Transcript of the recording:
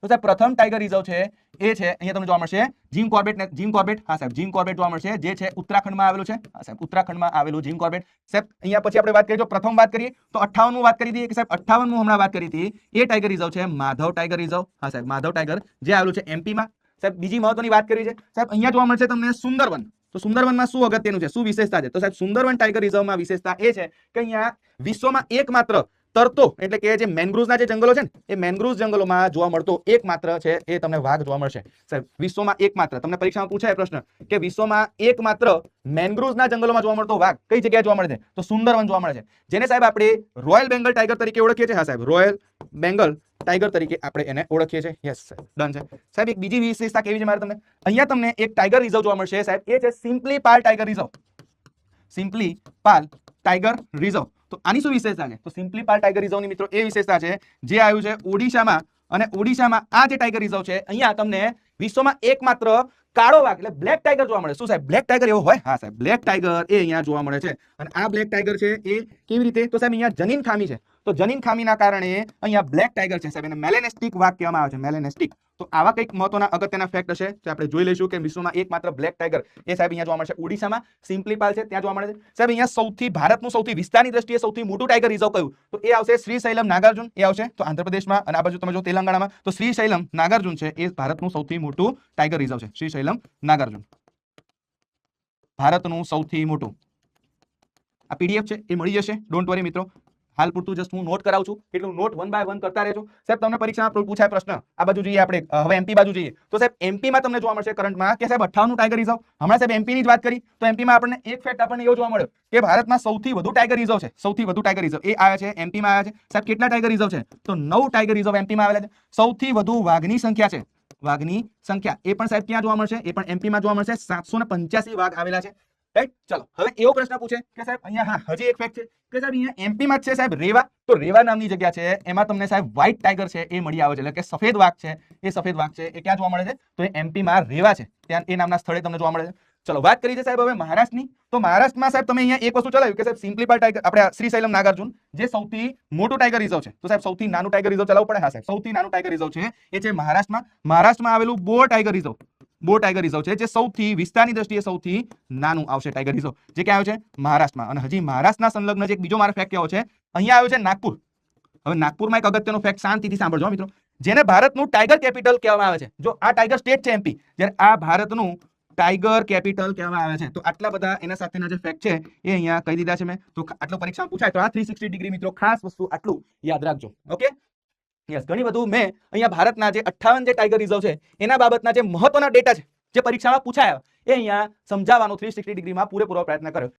તો સાહેબ પ્રથમ ટાઈગર રિઝર્વ છે એ છે અહીંયા તમને જોવા મળશે જીમ કોર્બેટ હા સાહેબ જીમ કોર્બેટ જોવા મળશે જે છે ઉત્તરાખંડમાં આવેલું છે હા સાહેબ ઉત્તરાખંડમાં આવેલું જીમ કોર્બેટ સાહેબ અહીંયા પછી આપણે વાત કરીએ જો પ્રથમ વાત કરીએ તો 58 વાત કરી દઈએ કે સાહેબ 58 હમણાં વાત કરી હતી એ ટાઈગર રિઝર્વ છે માધવ ટાઈગર રિઝર્વ હા સાહેબ માધવ ટાઈગર જે આવેલું છે એમપીમાં સાહેબ બીજી મહત્વની વાત કરી છે સાહેબ અહીંયા જોવા મળશે તમને સુંદરવન તો સુંદરવનમાં શું અગત્યનું છે શું વિશેષતા છે તો સાહેબ સુંદરવન ટાઈગર રિઝર્વમાં વિશેષતા એ છે કે અહીંયા વિશ્વમાં એકમાત્ર તરતો એટલે કે જે મેંગ્રુવ્સના જે જંગલો છે ને એ મેંગ્રુવ્સ જંગલોમાં જોવા મળતો એકમાત્ર છે એ તમને વાઘ જોવા મળશે સાહેબ વિશ્વમાં એકમાત્ર તમને પરીક્ષામાં પૂછાય પ્રશ્ન કે વિશ્વમાં એકમાત્ર મેંગ્રુવ્સના જંગલોમાં જોવા મળતો વાઘ કઈ જગ્યાએ જોવા મળે છે તો સુંદરવન જોવા મળે છે જેને સાહેબ આપણે રોયલ બેંગલ ટાઈગર તરીકે ઓળખીએ છીએ હા સાહેબ રોયલ બેંગલ ટાઈગર તરીકે આપણે એને ઓળખીએ છીએ યસ સાહેબ ડન છે સાહેબ એક બીજી વિશેષતા કેવી છે મારે તમને અહીંયા તમને એક ટાઈગર રિઝર્વ જોવા મળશે સાહેબ એ છે સિમ્પલી પાલ ટાઈગર રિઝર્વ સિમ્પલી પાલ ટાઈગર રિઝર્વ તો આની શું વિશેષતા છે તો સિમ્પલી પાલ ટાઈગર રિઝર્વની મિત્રો એ વિશેષતા છે જે આવ્યું છે ઓડિશામાં અને ઓડિશામાં આ જે ટાઈગર રિઝર્વ છે અહીંયા તમને વિશ્વમાં એકમાત્ર કાળો વાઘ એટલે બ્લેક ટાઈગર જોવા મળે શું સાહેબ બ્લેક ટાઈગર એવો હોય હા સાહેબ બ્લેક ટાઈગર એ અહીંયા જોવા મળે છે અને આ બ્લેક ટાઈગર છે એ કેવી રીતે તો સાહેબ અહીંયા જનીન ખામી છે તો જનીન ખામીના કારણે અહીંયા બ્લેક ટાઈગર છે સાહેબ એને મેલેનેસ્ટિક વાઘ કહેવામાં આવે છે મેલેનેસ્ટિક તો આવા કંઈક મહત્વના અગત્યના ફેક્ટ હશે જે આપણે જોઈ લઈશું કે વિશ્વમાં એકમાત્ર બ્લેક ટાઈગર એ સાહેબ અહીંયા જોવા મળશે ઓડિશામાં સિમ્પલી પાલ છે ત્યાં જોવા મળે છે સાહેબ અહીંયા સૌથી ભારતનું સૌથી વિસ્તારની દ્રષ્ટિએ સૌથી મોટું ટાઈગર રિઝર્વ કયું તો એ આવશે શ્રીશૈલમ નાગાર્જુન એ આવશે તો આંધ્રપ્રદેશમાં અને આ બાજુ તમે જો તેલંગાણામાં તો શ્રીશૈલમ નાગાર્જુન છે એ ભારતનું સૌથી મોટું ટાઈગર રિઝર્વ છે શ્રીશૈલમ નાગાર્જુન ભારતનું સૌથી મોટું આ પીડીએફ છે એ મળી જશે ડોન્ટ વરી મિત્રો હાલ પૂરતું જસ્ટ હું નોટ કરાવું છું એટલું નોટ વન બાય વન કરતા રહેજો સાહેબ તમને પરીક્ષામાં પૂછાય પ્રશ્ન આ બાજુ જોઈએ આપણે હવે એમપી બાજુ જઈએ તો સાહેબ એમપીમાં તમને જોવા મળશે કરંટમાં કે સાહેબ 58 ટાઈગર રિઝર્વ હમણાં સાહેબ એમપી ની જ વાત કરી તો એમપીમાં આપણને એક ફેક્ટ આપણને એવો જોવા મળ્યો કે ભારતમાં સૌથી વધુ ટાઈગર રિઝર્વ છે સૌથી વધુ ટાઈગર રિઝર્વ એ આવ્યા છે એમપીમાં આવ્યા છે સાહેબ કેટલા ટાઈગર રિઝર્વ છે તો 9 ટાઈગર રિઝર્વ એમપીમાં આવેલા છે સૌથી વધુ વાઘની સંખ્યા છે વાઘની સંખ્યા એ પણ સાહેબ ક્યાં જોવા મળશે એ પણ એમપીમાં જોવા મળશે 785 વાઘ આવેલા છે રાઈટ ચલો હવે એવો પ્રશ્ન પૂછે કે સાહેબ અહીંયા હા હજી એક ફેક્ટ છે કે સાહેબ અહીંયા એમપીમાં જ છે સાહેબ રેવા તો રેવા નામની જગ્યા છે એમાં તમને સાહેબ વ્હાઇટ ટાઈગર છે એ મળી આવે છે એટલે કે સફેદ વાઘ છે એ સફેદ વાઘ છે એ ક્યાં જોવા મળે છે તો એ એમપીમાં રેવા છે ત્યાં એ નામના સ્થળે તમને જોવા મળે છે ચલો વાત કરી છે સાહેબ હવે મહારાષ્ટ્રની તો મહારાષ્ટ્રમાં સાહેબ તમે અહીંયા એક વસ્તુ ચલાવ્યું કે સાહેબ સિમ્પલી પાલ ટાઈગર આપણે શ્રીશૈલમ નાગાર્જુન જે સૌથી મોટું ટાઈગર રિઝર્વ છે તો સાહેબ સૌથી નાનું ટાઈગર રિઝર્વ ચલાવવું પડે હા સાહેબ સૌથી નાનું ટાઈગર રિઝર્વ છે એ છે મહારાષ્ટ્રમાં આવેલું બોર ટાઈગર રિઝર્વ છે જે સૌથી વિસ્તારની દ્રષ્ટિએ સૌથી નાનું આવશે ટાઈગર રિઝર્વ જે ક્યાં આવ્યું છે મહારાષ્ટ્રમાં અને હજી મહારાષ્ટ્રના સંલગ્ન જે એક બીજો મારો ફેક્ટ કહેવો છે અહીંયા આવ્યો છે નાગપુર હવે નાગપુરમાં એક અગત્યનો ફેક્ટ શાંતિથી સાંભળજો મિત્રો જેને ભારતનું ટાઈગર કેપિટલ કહેવામાં આવે છે જો આ ટાઈગર સ્ટેટ છે એમપી જ્યારે આ ભારતનું ટાઈગર કેપિટલ કહેવામાં આવે છે તો આટલા બધા એના સાથેના જે ફેક્ટ છે એ અહીંયા કહી દીધા છે મેં તો આટલો પરીક્ષામાં પૂછાય તો આ 360 ડિગ્રી મિત્રો ખાસ વસ્તુ આટલું યાદ રાખજો ઓકે યસ ઘણી બધું મેં અહીંયા ભારતના જે 58 જે ટાઈગર રિઝર્વ છે એના બાબતના જે મહત્વના ડેટા છે જે પરીક્ષામાં પૂછાયા એ અહીંયા સમજાવવાનો 360 ડિગ્રીમાં પૂરેપૂરો પ્રયત્ન કર્યો